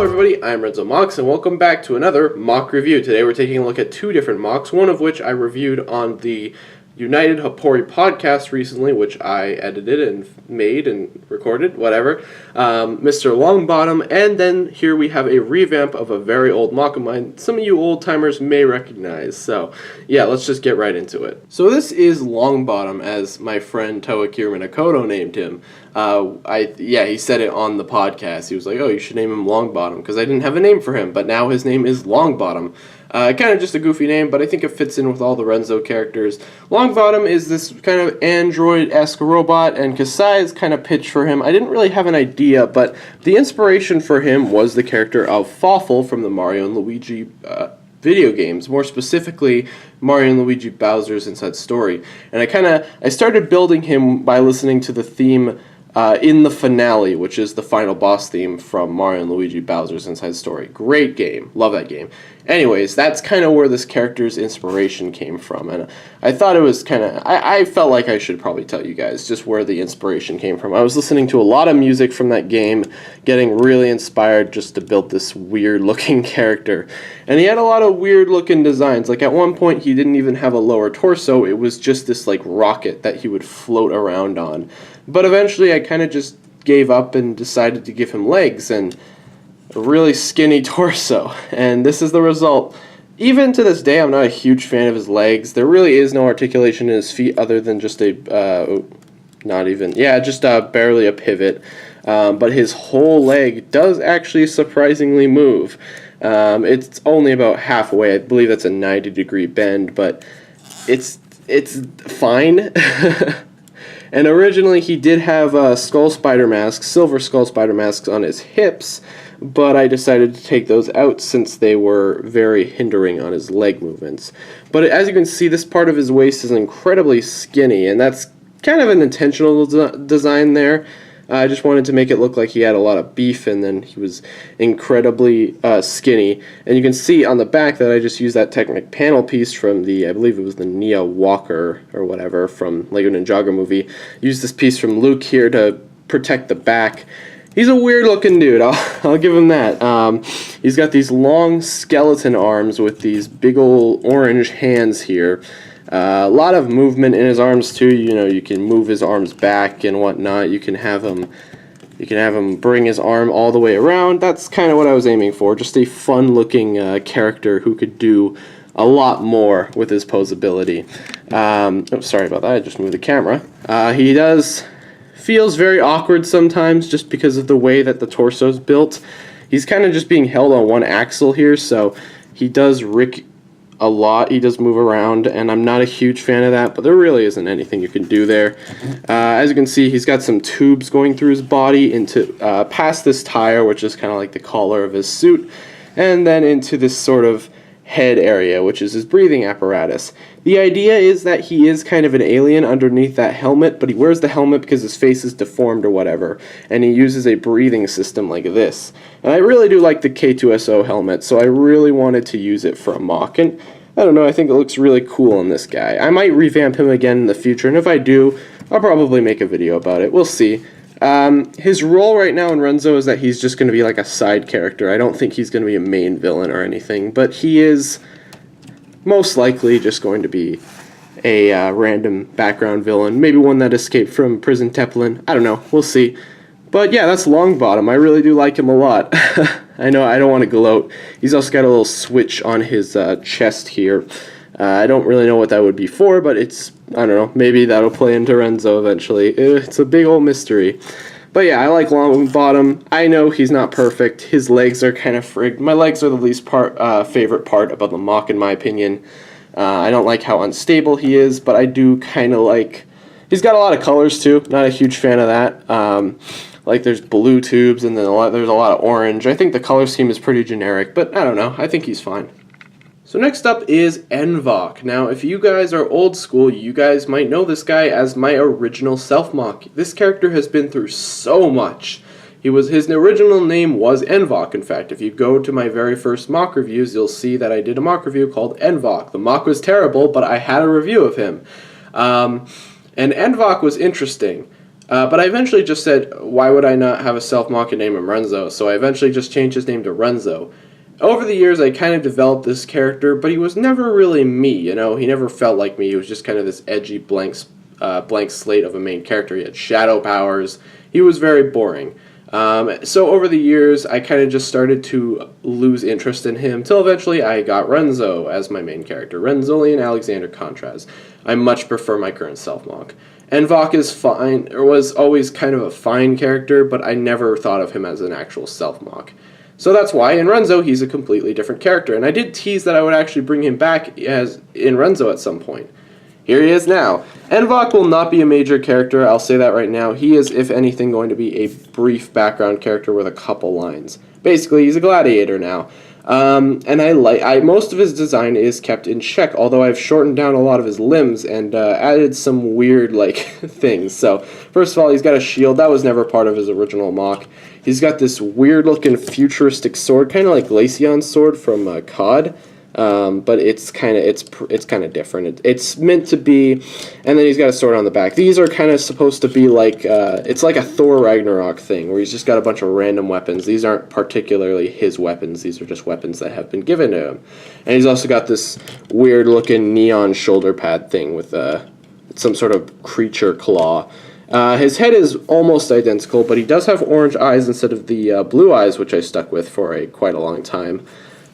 everybody, I'm RENZO Mocs, and welcome back to another mock review. Today we're taking a look at two different mocks, one of which I reviewed on the United Hapori podcast recently, which I edited and made and recorded, whatever, Mr. Longbottom, and then here we have a revamp of a very old mock of mine some of you old-timers may recognize. So, yeah, let's just get right into it. So this is Longbottom, as my friend Toakir Minakoto named him. He said it on the podcast. He was like, oh, you should name him Longbottom, because I didn't have a name for him, but now his name is Longbottom. Kind of just a goofy name, but I think it fits in with all the RENZO characters. Longbottom is this kind of android-esque robot, and Kasai is kind of pitched for him. I didn't really have an idea, but the inspiration for him was the character of Fawful from the Mario and Luigi video games, more specifically Mario and Luigi Bowser's Inside Story. And I started building him by listening to the theme in the finale, which is the final boss theme from Mario and Luigi Bowser's Inside Story. Great game. Love that game. Anyways, that's kind of where this character's inspiration came from, and I thought it was kind of... I felt like I should probably tell you guys just where the inspiration came from. I was listening to a lot of music from that game, getting really inspired just to build this weird-looking character. And he had a lot of weird-looking designs. Like, at one point, he didn't even have a lower torso. It was just this, like, rocket that he would float around on. But eventually, I kind of just gave up and decided to give him legs and a really skinny torso, and this is the result. Even to this day, I'm not a huge fan of his legs. There really is no articulation in his feet other than just barely a pivot. But his whole leg does actually surprisingly move. It's only about halfway. I believe that's a 90-degree bend, but it's fine. And originally, he did have skull spider masks, silver skull spider masks on his hips, but I decided to take those out since they were very hindering on his leg movements. But as you can see, this part of his waist is incredibly skinny, and that's kind of an intentional design there. I just wanted to make it look like he had a lot of beef, and then he was incredibly skinny. And you can see on the back that I just used that Technic panel piece from I believe it was the Nia Walker or whatever from Lego Ninjago movie. Used this piece from Luke here to protect the back. He's a weird-looking dude, I'll give him that. He's got these long skeleton arms with these big old orange hands here. A lot of movement in his arms too. You know, you can move his arms back and whatnot. You can have him bring his arm all the way around. That's kind of what I was aiming for. Just a fun-looking character who could do a lot more with his posability. Sorry about that. I just moved the camera. He feels very awkward sometimes just because of the way that the torso's built. He's kind of just being held on one axle here, so he does rick a lot. He does move around, and I'm not a huge fan of that, but there really isn't anything you can do there. As you can see, he's got some tubes going through his body into past this tire, which is kind of like the collar of his suit, and then into this sort of head area, which is his breathing apparatus. The idea is that he is kind of an alien underneath that helmet, but he wears the helmet because his face is deformed or whatever, and he uses a breathing system like this. And I really do like the K2SO helmet, so I really wanted to use it for a mock, and I don't know, I think it looks really cool on this guy. I might revamp him again in the future, and if I do, I'll probably make a video about it. We'll see. His role right now in RENZO is that he's just going to be like a side character. I don't think he's going to be a main villain or anything, but he is most likely just going to be a random background villain, maybe one that escaped from Prison Teplin. I don't know, we'll see. But yeah, that's Longbottom. I really do like him a lot. I know I don't want to gloat. He's also got a little switch on his chest here. I don't really know what that would be for, but I don't know, maybe that'll play into RENZO eventually. It's a big old mystery. But yeah, I like Longbottom. I know he's not perfect. His legs are kind of frigged. My legs are the least favorite part about the mock, in my opinion. I don't like how unstable he is, but I do kind of like... He's got a lot of colors too. Not a huge fan of that. Like there's blue tubes and then there's a lot of orange. I think the color scheme is pretty generic, but I don't know. I think he's fine. So next up is Envok. Now, if you guys are old school, you guys might know this guy as my original self-mock. This character has been through so much. His original name was Envok. In fact, if you go to my very first mock reviews, you'll see that I did a mock review called Envok. The mock was terrible, but I had a review of him. And Envok was interesting. But I eventually just said, why would I not have a self-mock and name him Renzo? So I eventually just changed his name to Renzo. Over the years, I kind of developed this character, but he was never really me, you know? He never felt like me. He was just kind of this edgy blank slate of a main character. He had shadow powers. He was very boring. So over the years, I kind of just started to lose interest in him, till eventually I got Renzo as my main character. Renzolian Alexander Contras. I much prefer my current self-mock. Envok is fine, or was always kind of a fine character, but I never thought of him as an actual self-mock. So that's why in Renzo he's a completely different character, and I did tease that I would actually bring him back as in Renzo at some point. Here he is now. Envok will not be a major character, I'll say that right now. He is, if anything, going to be a brief background character with a couple lines. Basically, he's a gladiator now. And most of his design is kept in check, although I've shortened down a lot of his limbs and added some weird, things. So, first of all, he's got a shield. That was never part of his original mock. He's got this weird-looking futuristic sword, kind of like Glaceon's sword from COD. But it's kind of different. It's meant to be, and then he's got a sword on the back. These are kind of supposed to be like, it's like a Thor Ragnarok thing, where he's just got a bunch of random weapons. These aren't particularly his weapons. These are just weapons that have been given to him. And he's also got this weird-looking neon shoulder pad thing with some sort of creature claw. His head is almost identical, but he does have orange eyes instead of the blue eyes, which I stuck with for quite a long time.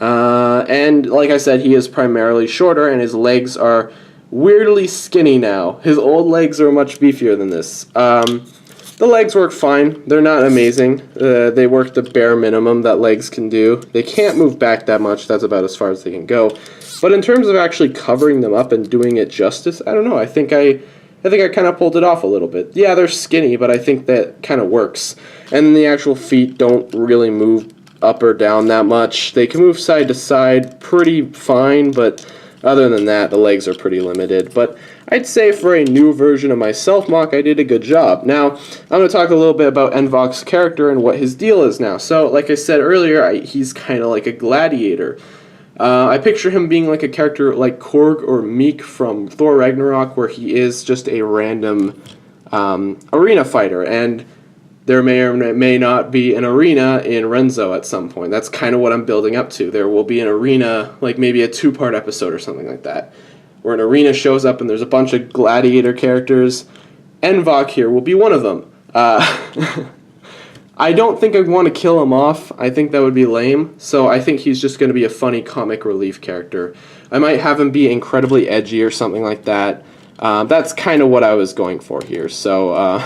And like I said, he is primarily shorter, and his legs are weirdly skinny now. His old legs are much beefier than this. The legs work fine. They're not amazing. They work the bare minimum that legs can do. They can't move back that much. That's about as far as they can go. But in terms of actually covering them up and doing it justice, I don't know. I think I kind of pulled it off a little bit. Yeah, they're skinny, but I think that kind of works. And then the actual feet don't really move up or down that much. They can move side to side pretty fine, but other than that, the legs are pretty limited. But I'd say for a new version of my self-mock, I did a good job. Now, I'm going to talk a little bit about Envok's character and what his deal is now. So, like I said earlier, he's kind of like a gladiator. I picture him being like a character like Korg or Meek from Thor Ragnarok, where he is just a random arena fighter, and there may or may not be an arena in Renzo at some point. That's kind of what I'm building up to. There will be an arena, like maybe a 2-part episode or something like that, where an arena shows up and there's a bunch of gladiator characters. Envok here will be one of them. I don't think I want to kill him off. I think that would be lame. So I think he's just going to be a funny comic relief character. I might have him be incredibly edgy or something like that. That's kind of what I was going for here. So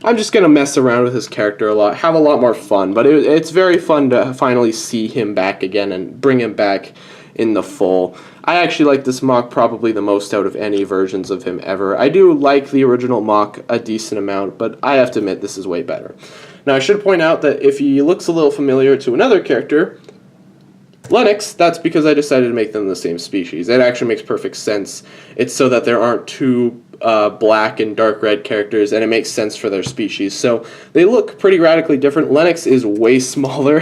I'm just going to mess around with his character a lot, have a lot more fun, but it's very fun to finally see him back again and bring him back in the full. I actually like this mock probably the most out of any versions of him ever. I do like the original mock a decent amount, but I have to admit this is way better. Now I should point out that if he looks a little familiar to another character, Lennox, that's because I decided to make them the same species. It actually makes perfect sense. It's so that there aren't two black and dark red characters, and it makes sense for their species. So they look pretty radically different. Lennox is way smaller.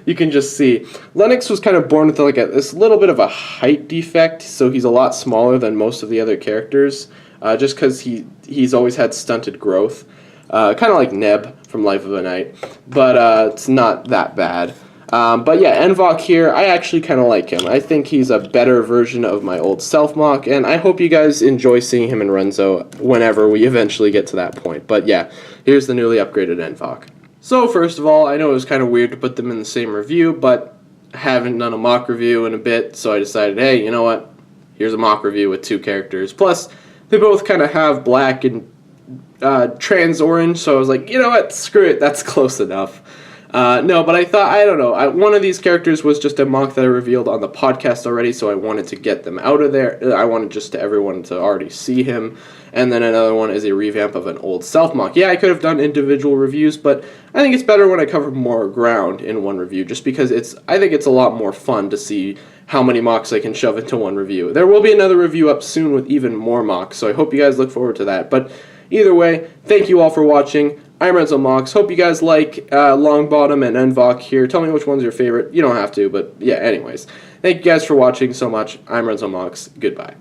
You can just see. Lennox was kind of born with this little bit of a height defect, so he's a lot smaller than most of the other characters, just because he's always had stunted growth. Kind of like Neb from Life of a Knight, but it's not that bad. But yeah, Envok here, I actually kind of like him. I think he's a better version of my old self-mock, and I hope you guys enjoy seeing him in Renzo whenever we eventually get to that point. But yeah, here's the newly upgraded Envok. So first of all, I know it was kind of weird to put them in the same review, but I haven't done a mock review in a bit, so I decided, hey, you know what? Here's a mock review with 2 characters. Plus, they both kind of have black and trans orange, so I was like, you know what? Screw it, that's close enough. No, but I thought, I don't know, one of these characters was just a mock that I revealed on the podcast already, so I wanted to get them out of there. I wanted just everyone to already see him. And then another one is a revamp of an old self-mock. Yeah, I could have done individual reviews, but I think it's better when I cover more ground in one review, just because I think it's a lot more fun to see how many mocks I can shove into one review. There will be another review up soon with even more mocks, so I hope you guys look forward to that. But either way, thank you all for watching. I'm RENZO Mocs. Hope you guys like Longbottom and Envok here. Tell me which one's your favorite. You don't have to, but yeah, anyways. Thank you guys for watching so much. I'm RENZO Mocs. Goodbye.